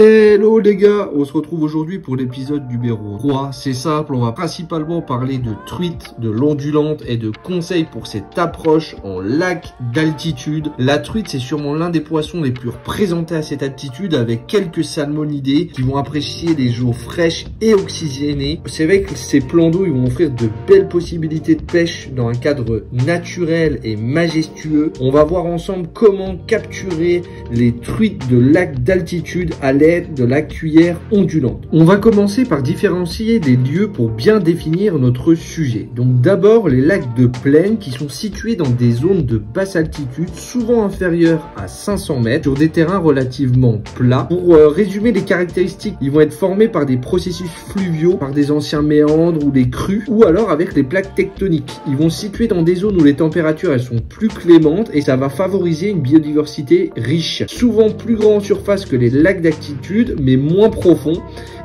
Hello les gars, on se retrouve aujourd'hui pour l'épisode numéro 3. C'est simple, on va principalement parler de truite, de l'ondulante et de conseils pour cette approche en lac d'altitude. La truite, c'est sûrement l'un des poissons les plus représentés à cette altitude, avec quelques salmonidés qui vont apprécier les eaux fraîches et oxygénées. C'est vrai que ces plans d'eau, ils vont offrir de belles possibilités de pêche dans un cadre naturel et majestueux. On va voir ensemble comment capturer les truites de lac d'altitude à l'aide de la cuillère ondulante. On va commencer par différencier des lieux pour bien définir notre sujet. Donc d'abord les lacs de plaine qui sont situés dans des zones de basse altitude, souvent inférieures à 500 mètres, sur des terrains relativement plats. Pour résumer les caractéristiques, ils vont être formés par des processus fluviaux, par des anciens méandres ou des crues, ou alors avec les plaques tectoniques. Ils vont se situer dans des zones où les températures elles sont plus clémentes et ça va favoriser une biodiversité riche, souvent plus grand en surface que les lacs d'altitude, mais moins profond,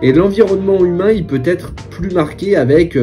et l'environnement humain il peut être plus marqué avec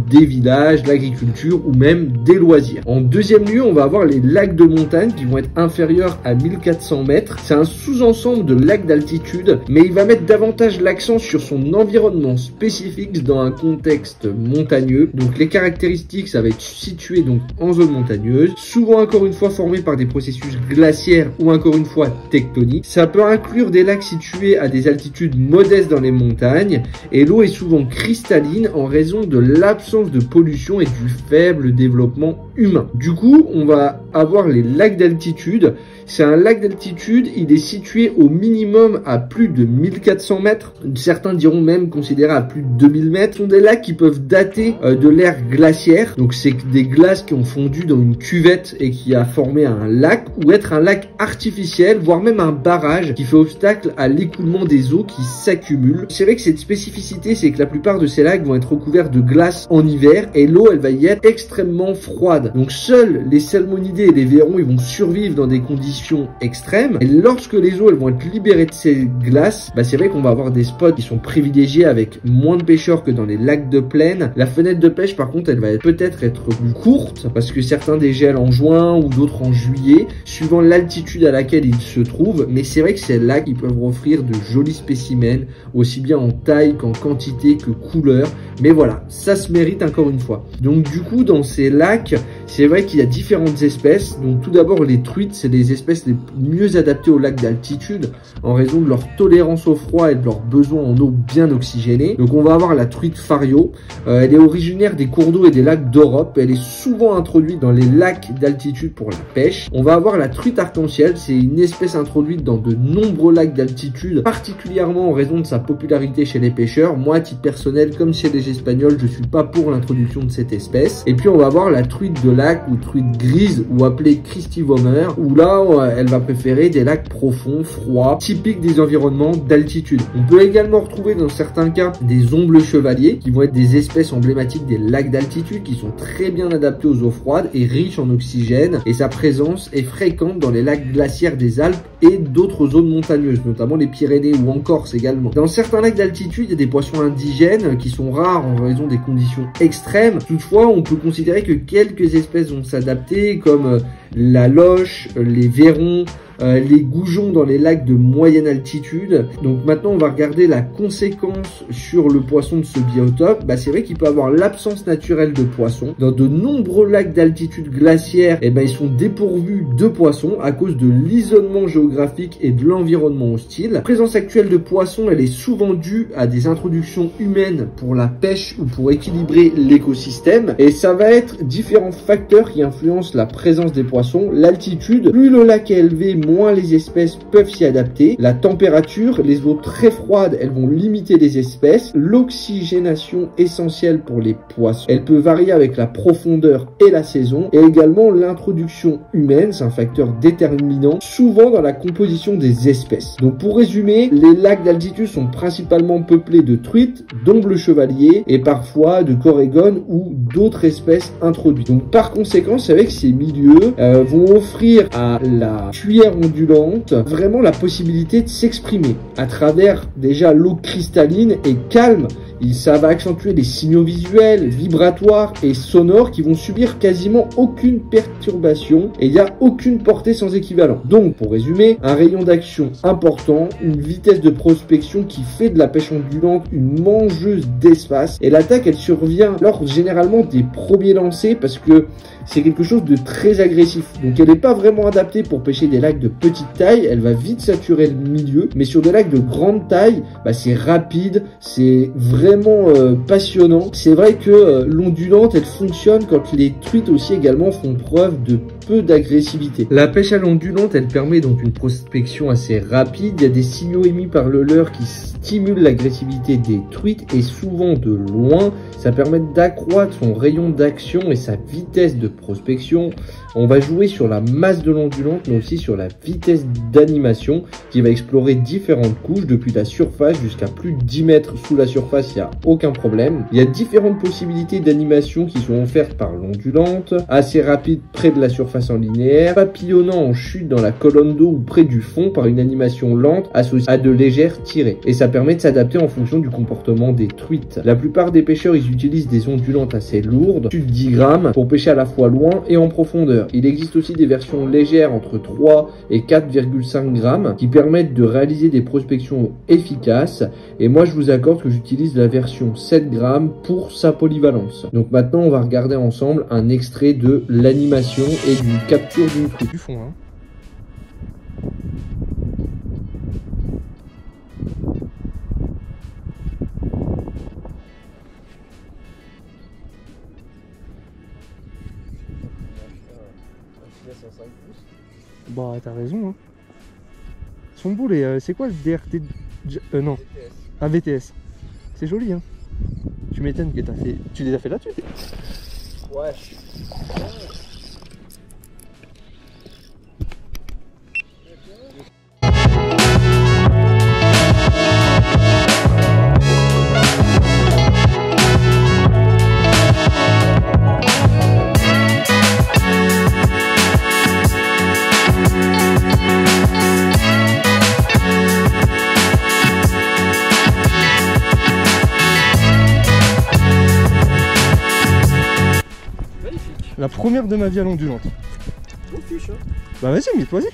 des villages, l'agriculture ou même des loisirs. En deuxième lieu, on va avoir les lacs de montagne qui vont être inférieurs à 1400 mètres. C'est un sous-ensemble de lacs d'altitude, mais il va mettre davantage l'accent sur son environnement spécifique dans un contexte montagneux. Donc les caractéristiques, ça va être situé donc en zone montagneuse, souvent encore une fois formé par des processus glaciaires ou encore une fois tectoniques. Ça peut inclure des lacs situés à des altitudes modestes dans les montagnes, et l'eau est souvent cristalline en raison de l'absence de pollution et du faible développement humain. Du coup, on va avoir les lacs d'altitude. C'est un lac d'altitude, il est situé au minimum à plus de 1400 mètres. Certains diront même considéré à plus de 2000 mètres. Ce sont des lacs qui peuvent dater de l'ère glaciaire. Donc c'est des glaces qui ont fondu dans une cuvette et qui a formé un lac, ou être un lac artificiel, voire même un barrage qui fait obstacle à l'écoulement des eaux qui s'accumulent. C'est vrai que cette spécificité, c'est que la plupart de ces lacs vont être recouverts de glace en hiver et l'eau, elle va y être extrêmement froide. Donc seuls les salmonidés et les vairons, ils vont survivre dans des conditions extrêmes. Et lorsque les eaux elles vont être libérées de ces glaces, c'est vrai qu'on va avoir des spots qui sont privilégiés avec moins de pêcheurs que dans les lacs de plaine. La fenêtre de pêche par contre, elle va peut-être être plus courte parce que certains dégèlent en juin ou d'autres en juillet, suivant l'altitude à laquelle ils se trouvent. Mais c'est vrai que ces lacs ils peuvent offrir de jolis spécimens, aussi bien en taille qu'en quantité que couleur. Mais voilà, ça se mérite encore une fois. Donc du coup, dans ces lacs, c'est vrai qu'il y a différentes espèces. Donc tout d'abord, les truites, c'est les espèces les mieux adaptées aux lacs d'altitude en raison de leur tolérance au froid et de leurs besoins en eau bien oxygénée. Donc on va avoir la truite fario. Elle est originaire des cours d'eau et des lacs d'Europe. Elle est souvent introduite dans les lacs d'altitude pour la pêche. On va avoir la truite arc-en-ciel. C'est une espèce introduite dans de nombreux lacs d'altitude, particulièrement en raison de sa popularité chez les pêcheurs. Moi, à titre personnel, comme chez les Espagnols, je suis pas pour l'introduction de cette espèce. Et puis on va avoir la truite de lac ou truite grise, ou appelée Christivomer, où là elle va préférer des lacs profonds, froids, typiques des environnements d'altitude. On peut également retrouver dans certains cas des ombles chevaliers qui vont être des espèces emblématiques des lacs d'altitude qui sont très bien adaptées aux eaux froides et riches en oxygène, et sa présence est fréquente dans les lacs glaciaires des Alpes et d'autres zones montagneuses, notamment les Pyrénées ou en Corse également. Dans certains lacs d'altitude, il y a des poissons indigènes qui sont rares en raison des conditions extrêmes. Toutefois, on peut considérer que quelques espèces vont s'adapter, comme la loche, les vairons, les goujons dans les lacs de moyenne altitude. Donc maintenant on va regarder la conséquence sur le poisson de ce biotope. C'est vrai qu'il peut avoir l'absence naturelle de poissons. Dans de nombreux lacs d'altitude glaciaire, ils sont dépourvus de poissons à cause de l'isolement géographique et de l'environnement hostile. La présence actuelle de poissons, elle est souvent due à des introductions humaines pour la pêche ou pour équilibrer l'écosystème, et ça va être différents facteurs qui influencent la présence des poissons. L'altitude, plus le lac est élevé, moins les espèces peuvent s'y adapter. La température, les eaux très froides, elles vont limiter les espèces. L'oxygénation essentielle pour les poissons, elle peut varier avec la profondeur et la saison. Et également l'introduction humaine, c'est un facteur déterminant, souvent dans la composition des espèces. Donc pour résumer, les lacs d'altitude sont principalement peuplés de truites, d'ombles chevaliers et parfois de corégones ou d'autres espèces introduites. Donc par conséquent, c'est vrai que ces milieux vont offrir à la cuillère ondulante vraiment la possibilité de s'exprimer à travers déjà l'eau cristalline et calme Ça va accentuer les signaux visuels, vibratoires et sonores qui vont subir quasiment aucune perturbation et il n'y a aucune portée sans équivalent. Donc, pour résumer, un rayon d'action important, une vitesse de prospection qui fait de la pêche ondulante une mangeuse d'espace et l'attaque, elle survient lors généralement des premiers lancers parce que c'est quelque chose de très agressif. Donc elle n'est pas vraiment adaptée pour pêcher des lacs de petite taille, elle va vite saturer le milieu, mais sur des lacs de grande taille, c'est rapide, c'est vraiment passionnant. C'est vrai que l'ondulante, elle fonctionne quand les truites aussi également font preuve de peu d'agressivité. La pêche à l'ondulante, elle permet donc une prospection assez rapide. Il y a des signaux émis par le leurre qui stimulent l'agressivité des truites et souvent de loin. Ça permet d'accroître son rayon d'action et sa vitesse de prospection. On va jouer sur la masse de l'ondulante, mais aussi sur la vitesse d'animation qui va explorer différentes couches depuis la surface jusqu'à plus de 10 mètres sous la surface, il n'y a aucun problème. Il y a différentes possibilités d'animation qui sont offertes par l'ondulante, assez rapide près de la surface en linéaire, papillonnant en chute dans la colonne d'eau ou près du fond par une animation lente associée à de légères tirées. Et ça permet de s'adapter en fonction du comportement des truites. La plupart des pêcheurs, ils utilisent des ondulantes assez lourdes, plus de 10 grammes, pour pêcher à la fois loin et en profondeur. Il existe aussi des versions légères entre 3 et 4,5 grammes qui permettent de réaliser des prospections efficaces. Et moi, je vous accorde que j'utilise la version 7 grammes pour sa polyvalence. Donc maintenant, on va regarder ensemble un extrait de l'animation et d'une capture d'une truite. Du fond, hein. Bah t'as raison hein. Son boule et c'est quoi le DRT non VTS. Ah VTS. C'est joli hein. Tu m'étonnes que t'as fait. Tu les as fait là-dessus? Ouais. La première de ma vie à l'ondulante. Bon fiche hein. Bah vas-y, mais vas-y.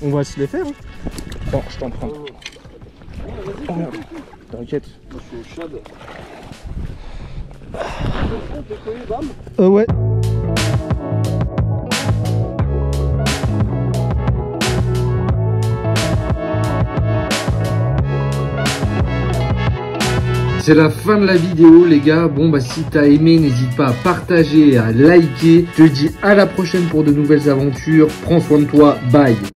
On va se les faire. Hein. Bon, je t'en prends. Oh merde. T'inquiète. Moi je suis au chad. Ouais. C'est la fin de la vidéo les gars. Bon si t'as aimé, n'hésite pas à partager, à liker. Je te dis à la prochaine pour de nouvelles aventures. Prends soin de toi, bye.